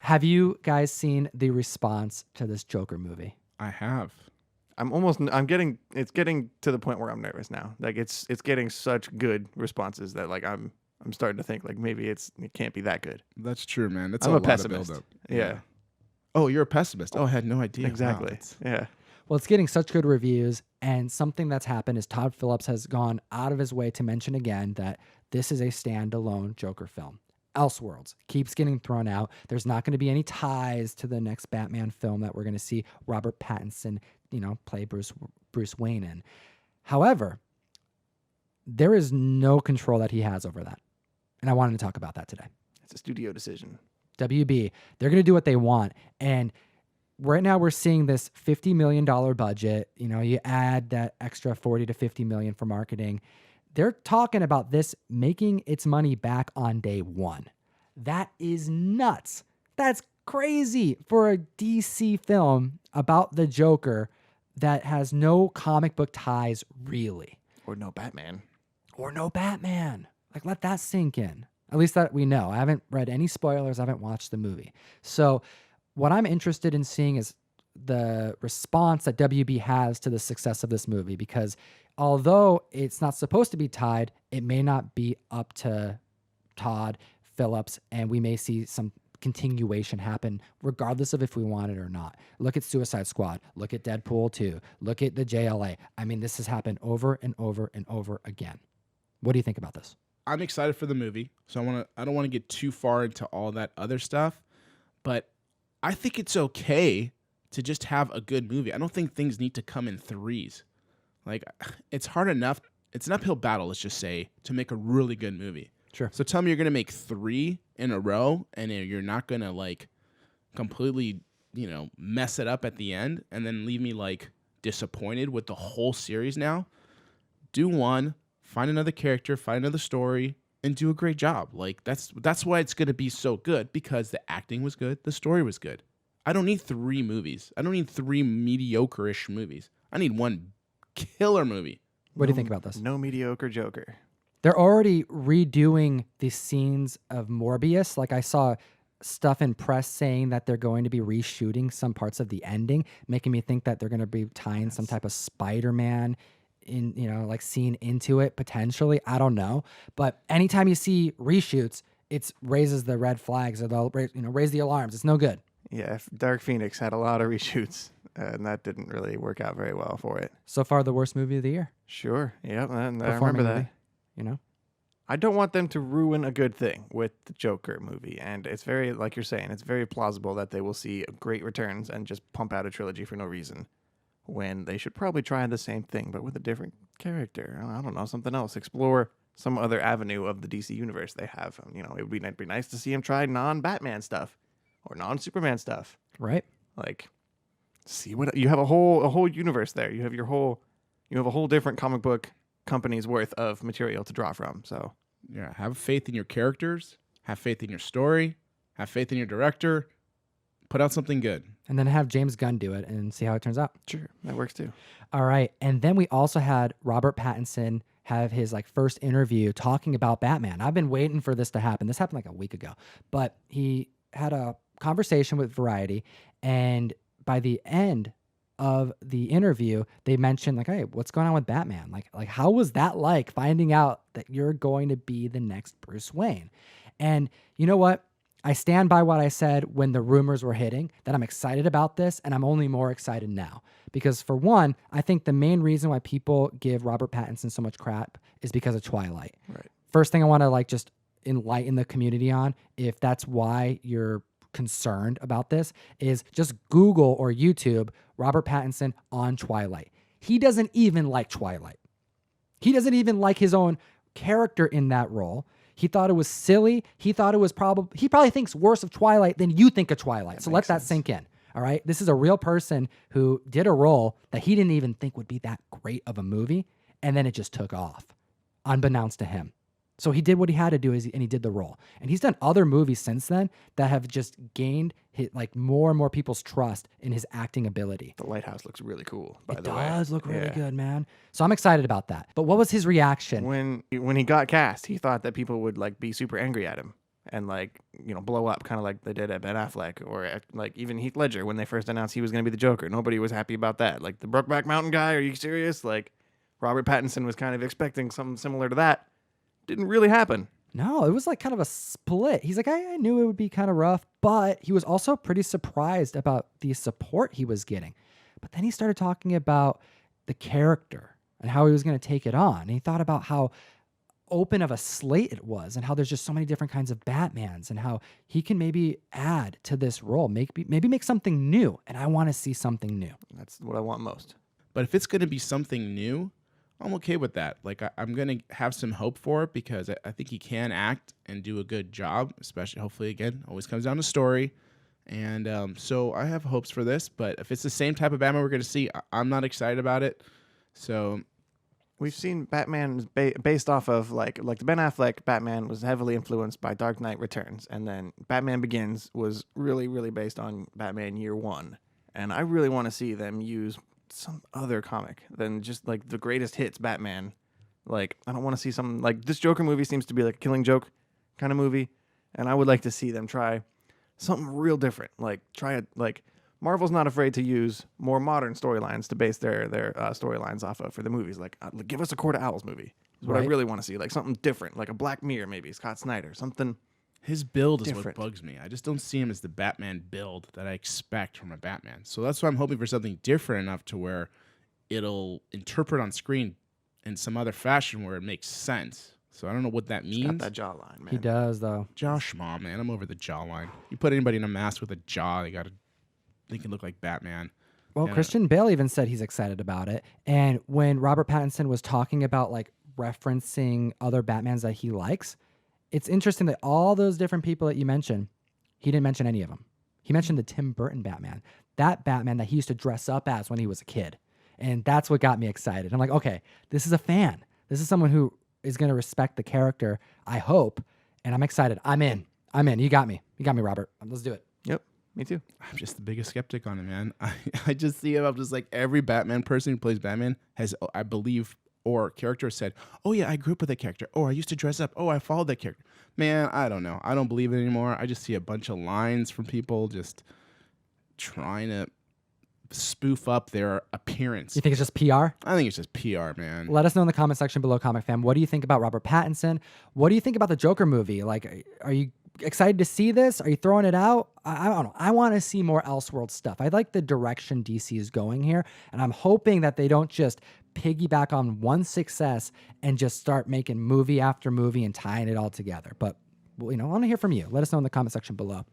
Have you guys seen the response to this Joker movie? I have. It's getting to the point where I'm nervous now. Like it's getting such good responses that like I'm starting to think like maybe it can't be that good. That's true, man. That's I'm a a lot pessimist. of buildup. Yeah. Oh, you're a pessimist. Oh, I had no idea. Wow, Exactly. that's- Yeah. Well, it's getting such good reviews, and something that's happened is Todd Phillips has gone out of his way to mention again that this is a standalone Joker film. Elseworlds keeps getting thrown out. There's not going to be any ties to the next Batman film that we're going to see Robert Pattinson, play Bruce Wayne in. However, there is no control that he has over that. And I wanted to talk about that today. It's a studio decision. WB, they're going to do what they want. And right now we're seeing this $50 million budget. You add that extra 40 to 50 million for marketing. They're talking about this making its money back on day one. That is nuts. That's crazy for a DC film about the Joker that has no comic book ties, really. Or no Batman. Like, let that sink in. At least that we know. I haven't read any spoilers. I haven't watched the movie. So what I'm interested in seeing is the response that WB has to the success of this movie, because although it's not supposed to be tied, it may not be up to Todd Phillips, and we may see some continuation happen regardless of if we want it or not. Look at Suicide Squad. Look at Deadpool 2. Look at the JLA. I mean, this has happened over and over and over again. What do you think about this? I'm excited for the movie, so I don't want to get too far into all that other stuff, but I think it's okay to just have a good movie. I don't think things need to come in threes. Like, it's hard enough. It's an uphill battle, let's just say, to make a really good movie. Sure. So tell me you're going to make 3 in a row and you're not going to like completely, mess it up at the end and then leave me like disappointed with the whole series now. Do one, find another character, find another story, and do a great job. Like that's why it's going to be so good, because the acting was good, the story was good. I don't need 3 movies. I don't need 3 mediocre-ish movies. I need one killer movie. What do you think about this? No mediocre Joker. They're already redoing the scenes of Morbius. Like, I saw stuff in press saying that they're going to be reshooting some parts of the ending, making me think that they're going to be tying some type of Spider-Man scene into it potentially. I don't know. But anytime you see reshoots, it raises the red flags, or they'll raise the alarms. It's no good. Yeah, Dark Phoenix had a lot of reshoots, and that didn't really work out very well for it. So far, the worst movie of the year. Sure. Yep, and I Performing remember that. movie, I don't want them to ruin a good thing with the Joker movie, and it's very, like you're saying, it's very plausible that they will see great returns and just pump out a trilogy for no reason, when they should probably try the same thing, but with a different character. I don't know, something else. Explore some other avenue of the DC universe they have. It would be nice to see him try non-Batman stuff or non-Superman stuff. Right? Like, see what you have a whole universe there. You have a whole different comic book company's worth of material to draw from. So Yeah, have faith in your characters, have faith in your story, have faith in your director, put out something good. And then have James Gunn do it and see how it turns out. sure, that works too. All right. And then we also had Robert Pattinson have his first interview talking about Batman. I've been waiting for this to happen. This happened a week ago, but he had a conversation with Variety, and by the end of the interview, they mentioned hey, what's going on with Batman? Like how was that like, finding out that you're going to be the next Bruce Wayne? And you know what? I stand by what I said when the rumors were hitting, that I'm excited about this, and I'm only more excited now. Because for one, I think the main reason why people give Robert Pattinson so much crap is because of Twilight. Right. First thing I want to just enlighten the community on, if that's why you're concerned about this, is just Google or YouTube Robert Pattinson on Twilight. He doesn't even like Twilight. He doesn't even like his own character in that role. He thought it was silly. He probably thinks worse of Twilight than you think of Twilight. So let that sink in. All right. This is a real person who did a role that he didn't even think would be that great of a movie. And then it just took off, unbeknownst to him. So he did what he had to do, and he did the role. And he's done other movies since then that have just gained more and more people's trust in his acting ability. The Lighthouse looks really cool, by the way. It does look really good, man. So I'm excited about that. But what was his reaction? When he got cast, he thought that people would be super angry at him. and like, you know, blow up kind of like they did at Ben Affleck or at, like even Heath Ledger when they first announced he was going to be the Joker. Nobody was happy about that. Like the Brokeback Mountain guy, are you serious? Like Robert Pattinson was kind of expecting something similar to that. Didn't really happen. No, it was like kind of a split. He's like, I knew it would be kind of rough, but he was also pretty surprised about the support he was getting. But then he started talking about the character and how he was going to take it on. And he thought about how open of a slate it was and how there's just so many different kinds of Batmans and how he can maybe add to this role, maybe make something new. And I want to see something new. That's what I want most. But if it's going to be something new, I'm okay with that. Like, I'm going to have some hope for it because I think he can act and do a good job, especially, hopefully, again, always comes down to story. And so I have hopes for this. But if it's the same type of Batman we're going to see, I'm not excited about it. So we've seen Batman based off of like the Ben Affleck Batman was heavily influenced by Dark Knight Returns, and then Batman Begins was really, really based on Batman Year One. And I really want to see them use some other comic than just like the greatest hits Batman. Like, I don't want to see something like this Joker movie seems to be like a Killing Joke kind of movie, and I would like to see them try something real different. Like try it. Like Marvel's not afraid to use more modern storylines to base their storylines off of for the movies. Like, give us a Court of Owls movie. Is what I really want to see. Like something different, like a Black Mirror, maybe Scott Snyder, something. His build is different. what bugs me. I just don't see him as the Batman build that I expect from a Batman. So that's why I'm hoping for something different enough to where it'll interpret on screen in some other fashion where it makes sense. So I don't know what that means. Got that jawline, man. He does, though. Josh, mom, man, I'm over the jawline. You put anybody in a mask with a jaw, they can look like Batman. Well, Yeah. Christian Bale even said he's excited about it. And when Robert Pattinson was talking about like referencing other Batmans that he likes, it's interesting that all those different people that you mentioned, he didn't mention any of them. He mentioned the Tim Burton Batman, that Batman that he used to dress up as when he was a kid. And that's what got me excited. I'm like, okay, this is a fan. This is someone who is going to respect the character, I hope. And I'm excited. I'm in. You got me. You got me, Robert. Let's do it. Yep, me too. I'm just the biggest skeptic on it, man. I just see him. I'm just like every Batman person who plays Batman has, I believe, or character said, oh yeah, I grew up with that character. Oh, I used to dress up. Oh, I followed that character. Man, I don't know. I don't believe it anymore. I just see a bunch of lines from people just trying to spoof up their appearance. You think it's just PR? I think it's just PR, man. Let us know in the comment section below, Comic Fam. What do you think about Robert Pattinson? What do you think about the Joker movie? Like, are you excited to see this? Are you throwing it out? I don't know. I want to see more Elseworld stuff. I like the direction DC is going here, and I'm hoping that they don't just piggyback on one success and just start making movie after movie and tying it all together. But, well, I want to hear from you. Let us know in the comment section below.